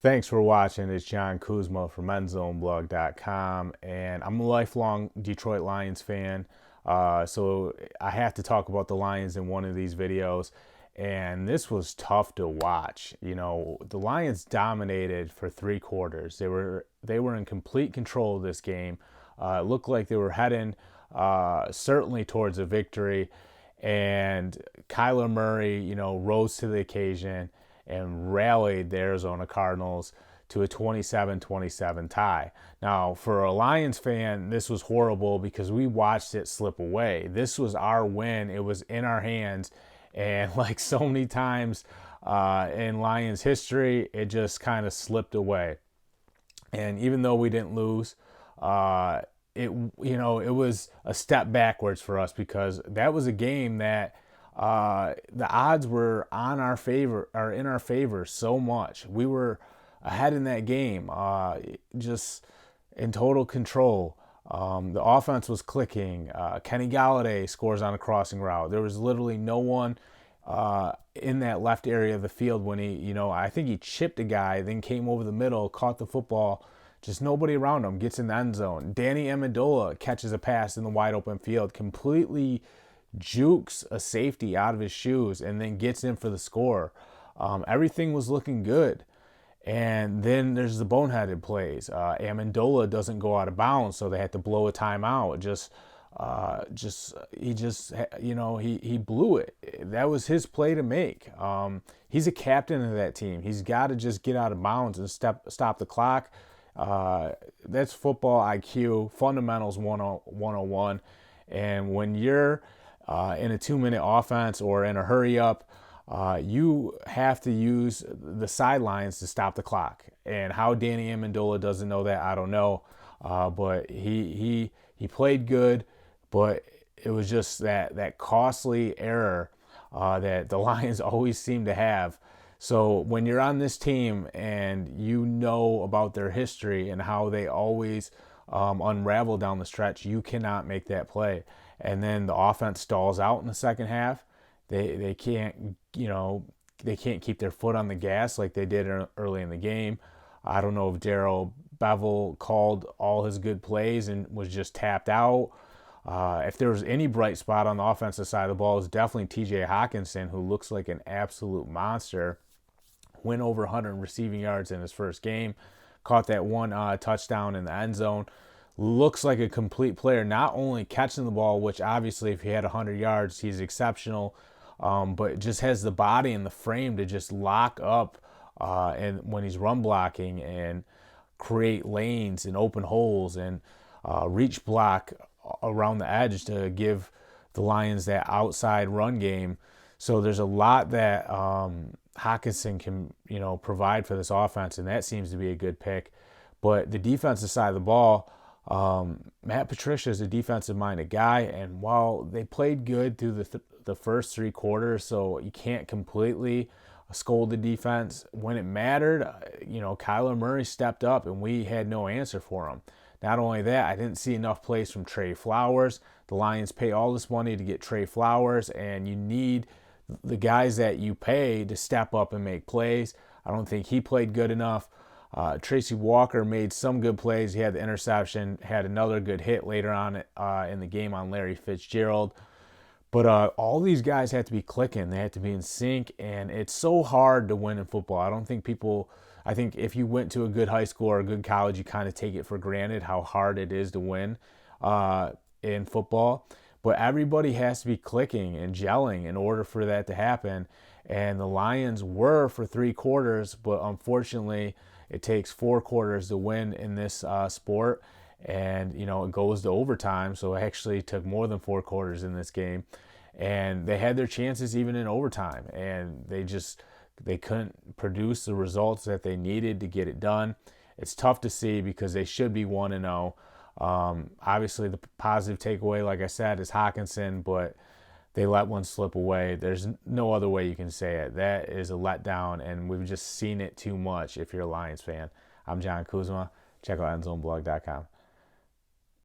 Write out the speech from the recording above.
Thanks for watching. It's John Kuzma from endzonblog.com, and I'm a lifelong Detroit Lions fan. So I have to talk about the Lions in one of these videos, and this was tough to watch. You know, the Lions dominated for 3 quarters. They were in complete control of this game. It looked like they were heading certainly towards a victory, and Kyler Murray, rose to the occasion and rallied the Arizona Cardinals to a 27-27 tie. Now, for a Lions fan, this was horrible because we watched it slip away. This was our win. It was in our hands. And like so many times in Lions history, it just kind of slipped away. And even though we didn't lose, it was a step backwards for us because that was a game that the odds were on our favor or in our favor so much. We were ahead in that game, just in total control. The offense was clicking. Kenny Galladay scores on a crossing route. There was literally no one in that left area of the field when I think he chipped a guy, then came over the middle, caught the football. Just nobody around him, gets in the end zone. Danny Amendola catches a pass in the wide open field, completely jukes a safety out of his shoes, and then gets in for the score. Everything was looking good. And then there's the boneheaded plays. Amendola doesn't go out of bounds, so they had to blow a timeout. He blew it. That was his play to make. He's a captain of that team. He's got to just get out of bounds and stop the clock. That's football IQ, fundamentals 101. And when you're in a 2-minute offense or in a hurry up, you have to use the sidelines to stop the clock. And how Danny Amendola doesn't know that, I don't know. But he played good, but it was just that costly error that the Lions always seem to have. So when you're on this team and you know about their history and how they always unravel down the stretch, you cannot make that play. And then the offense stalls out in the second half. They can't keep their foot on the gas like they did early in the game. I don't know if Darrell Bevel called all his good plays and was just tapped out. If there was any bright spot on the offensive side of the ball, it's definitely T.J. Hawkinson, who looks like an absolute monster. Went over 100 receiving yards in his first game. Caught that one touchdown in the end zone. Looks like a complete player, not only catching the ball, which obviously if he had 100 yards, he's exceptional, but just has the body and the frame to just lock up and when he's run blocking and create lanes and open holes and reach block around the edge to give the Lions that outside run game. So there's a lot that Hawkinson can, provide for this offense, and that seems to be a good pick. But the defensive side of the ball, Matt Patricia is a defensive-minded guy, and while they played good through the first 3 quarters, so you can't completely scold the defense. When it mattered, Kyler Murray stepped up, and we had no answer for him. Not only that, I didn't see enough plays from Trey Flowers. The Lions pay all this money to get Trey Flowers, and you need the guys that you pay to step up and make plays. I don't think he played good enough. Tracy Walker made some good plays. He had the interception, had another good hit later on in the game on Larry Fitzgerald. But all these guys had to be clicking. They had to be in sync, and it's so hard to win in football. I think if you went to a good high school or a good college, you kind of take it for granted how hard it is to win in football. But everybody has to be clicking and gelling in order for that to happen. And the Lions were for 3 quarters, but unfortunately, it takes 4 quarters to win in this sport. And, it goes to overtime. So it actually took more than 4 quarters in this game. And they had their chances even in overtime. And they couldn't produce the results that they needed to get it done. It's tough to see because they should be 1-0. Obviously, the positive takeaway, like I said, is Hawkinson, but they let one slip away. There's no other way you can say it. That is a letdown, and we've just seen it too much if you're a Lions fan. I'm John Kuzma. Check out endzonblog.com.